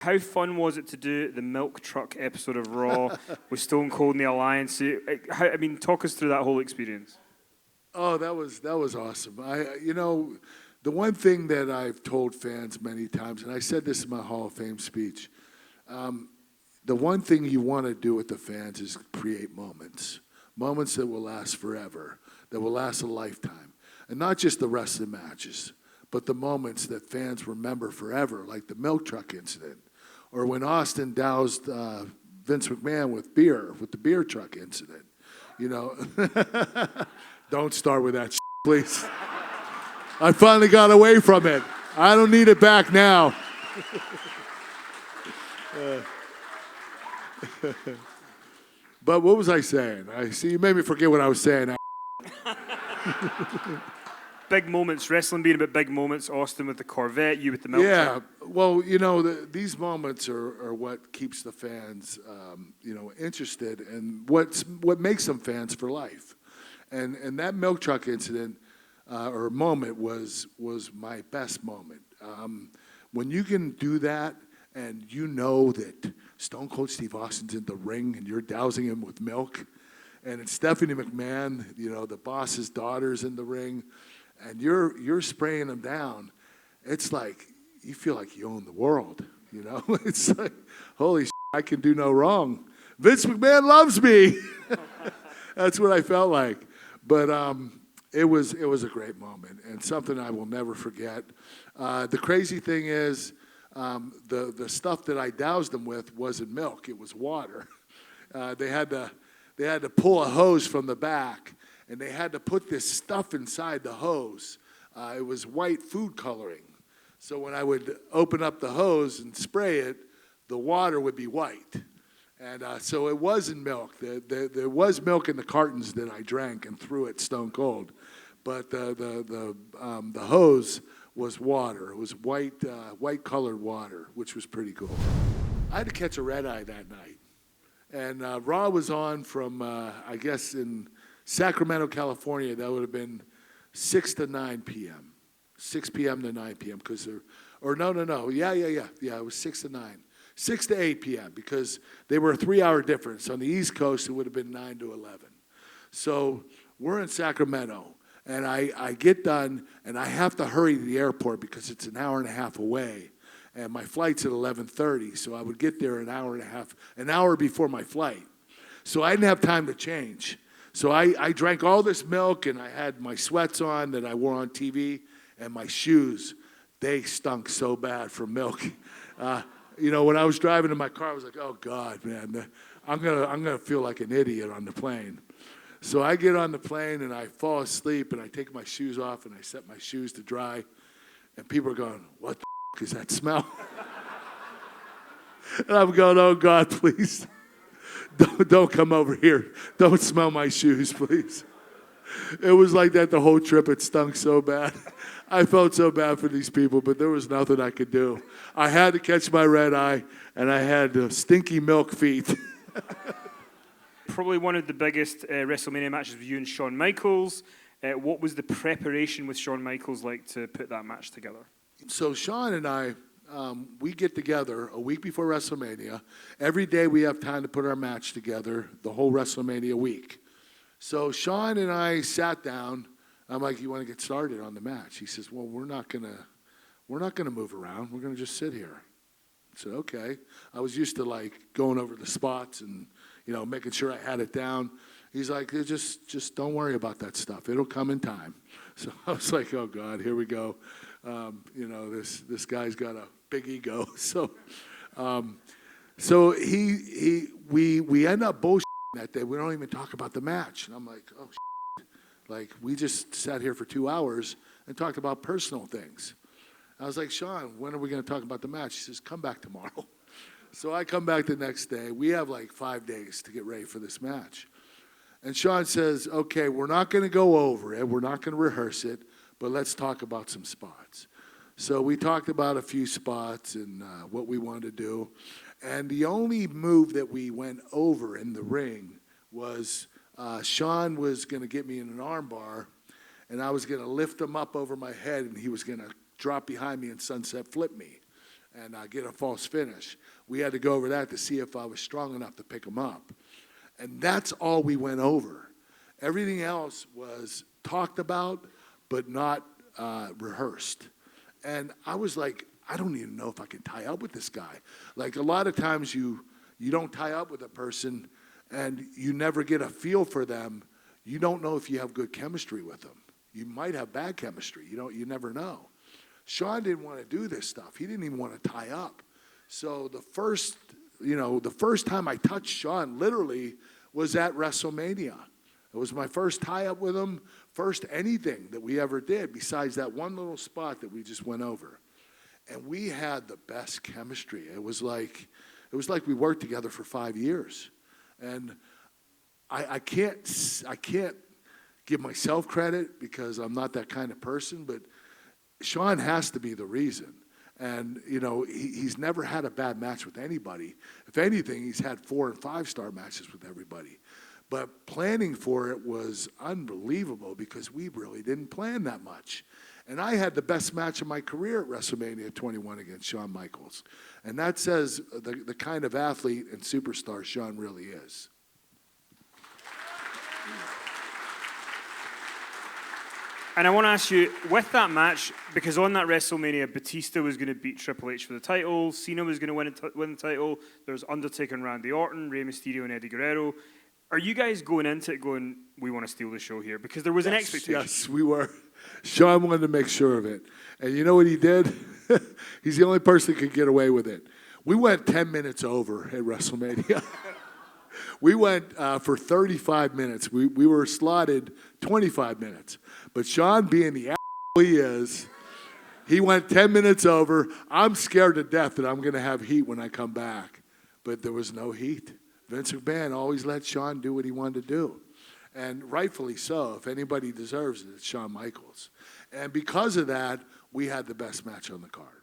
How fun was it to do the milk truck episode of Raw with Stone Cold and the Alliance? Talk us through that whole experience. Oh, that was awesome. The one thing that I've told fans many times, and I said this in my Hall of Fame speech, the one thing you want to do with the fans is create moments that will last forever, that will last a lifetime, and not just the wrestling matches, but the moments that fans remember forever, like the milk truck incident, or when Austin doused Vince McMahon with the beer truck incident. Don't start with that, please. I finally got away from it. I don't need it back now. But what was I saying? You made me forget what I was saying. Big moments, wrestling being about big moments. Austin with the Corvette, you with the milk truck. Well, these moments are what keeps the fans, interested, and what makes them fans for life. And that milk truck incident or moment was my best moment. When you can do that, and you know that Stone Cold Steve Austin's in the ring, and you're dousing him with milk, and it's Stephanie McMahon, the boss's daughter's in the ring, and you're spraying them down, it's like you feel like you own the world. It's like, holy shit, I can do no wrong. Vince McMahon loves me. That's what I felt like. But it was a great moment and something I will never forget. The crazy thing is, the stuff that I doused them with wasn't milk; it was water. They had to pull a hose from the back, and they had to put this stuff inside the hose. It was white food coloring. So when I would open up the hose and spray it, the water would be white. And so it wasn't milk. There was milk in the cartons that I drank and threw at Stone Cold. But the hose was water. It was white colored water, which was pretty cool. I had to catch a red eye that night. And Raw was on from, I guess, in Sacramento, California. That would have been 6 to 9 p.m. 6 p.m. to 9 p.m. Yeah, it was 6 to 9. 6 to 8 p.m. because they were a 3-hour difference. On the East Coast, it would have been 9 to 11. So we're in Sacramento, and I get done, and I have to hurry to the airport because it's an hour and a half away. And my flight's at 11:30, so I would get there an hour before my flight. So I didn't have time to change. So I drank all this milk, and I had my sweats on that I wore on TV, and my shoes, they stunk so bad from milk. When I was driving in my car, I was like, oh, God, man, I'm gonna feel like an idiot on the plane. So I get on the plane, and I fall asleep, and I take my shoes off, and I set my shoes to dry, and people are going, what the f*** is that smell? And I'm going, oh, God, please, don't come over here. Don't smell my shoes, please. It was like that the whole trip. It stunk so bad. I felt so bad for these people, but there was nothing I could do. I had to catch my red eye, and I had stinky milk feet. Probably one of the biggest WrestleMania matches with you and Shawn Michaels. What was the preparation with Shawn Michaels like to put that match together? So Shawn and I, we get together a week before WrestleMania. Every day we have time to put our match together the whole WrestleMania week. So Shawn and I sat down. I'm like, you want to get started on the match? He says, well, we're not gonna move around. We're gonna just sit here. I said, okay. I was used to like going over the spots and making sure I had it down. He's like, just don't worry about that stuff. It'll come in time. So I was like, oh God, here we go. This guy's got a big ego. So we end up bullshitting that day. We don't even talk about the match. And I'm like, oh shit. Like, we just sat here for 2 hours and talked about personal things. I was like, Shawn, when are we going to talk about the match? He says, come back tomorrow. So I come back the next day. We have like 5 days to get ready for this match. And Shawn says, okay, we're not going to go over it. We're not going to rehearse it, but let's talk about some spots. So we talked about a few spots and what we wanted to do. And the only move that we went over in the ring was Shawn was going to get me in an arm bar, and I was going to lift him up over my head, and he was going to drop behind me and sunset flip me. and get a false finish. We had to go over that to see if I was strong enough to pick him up. And that's all we went over. Everything else was talked about, but not rehearsed. And I was like, I don't even know if I can tie up with this guy. Like, a lot of times you don't tie up with a person and you never get a feel for them. You don't know if you have good chemistry with them. You might have bad chemistry. You never know. Shawn didn't want to do this stuff. He didn't even want to tie up. So the first time I touched Shawn literally was at WrestleMania. It was my first tie-up with him, first anything that we ever did besides that one little spot that we just went over. And we had the best chemistry. It was like we worked together for 5 years. And I can't give myself credit because I'm not that kind of person, but Shawn has to be the reason. And, he's never had a bad match with anybody. If anything, he's had 4- and 5-star matches with everybody. But planning for it was unbelievable because we really didn't plan that much. And I had the best match of my career at WrestleMania 21 against Shawn Michaels. And that says the kind of athlete and superstar Shawn really is. And I want to ask you, with that match, because on that WrestleMania, Batista was going to beat Triple H for the title, Cena was going to win the title, there's Undertaker and Randy Orton, Rey Mysterio and Eddie Guerrero. Are you guys going into it going, we want to steal the show here? Because there was an expectation. Yes, we were. Shawn wanted to make sure of it. And you know what he did? He's the only person that could get away with it. We went 10 minutes over at WrestleMania. We went for 35 minutes. We were slotted 25 minutes. But Shawn, being the asshole he is, he went 10 minutes over. I'm scared to death that I'm going to have heat when I come back. But there was no heat. Vince McMahon always let Shawn do what he wanted to do. And rightfully so. If anybody deserves it, it's Shawn Michaels. And because of that, we had the best match on the card.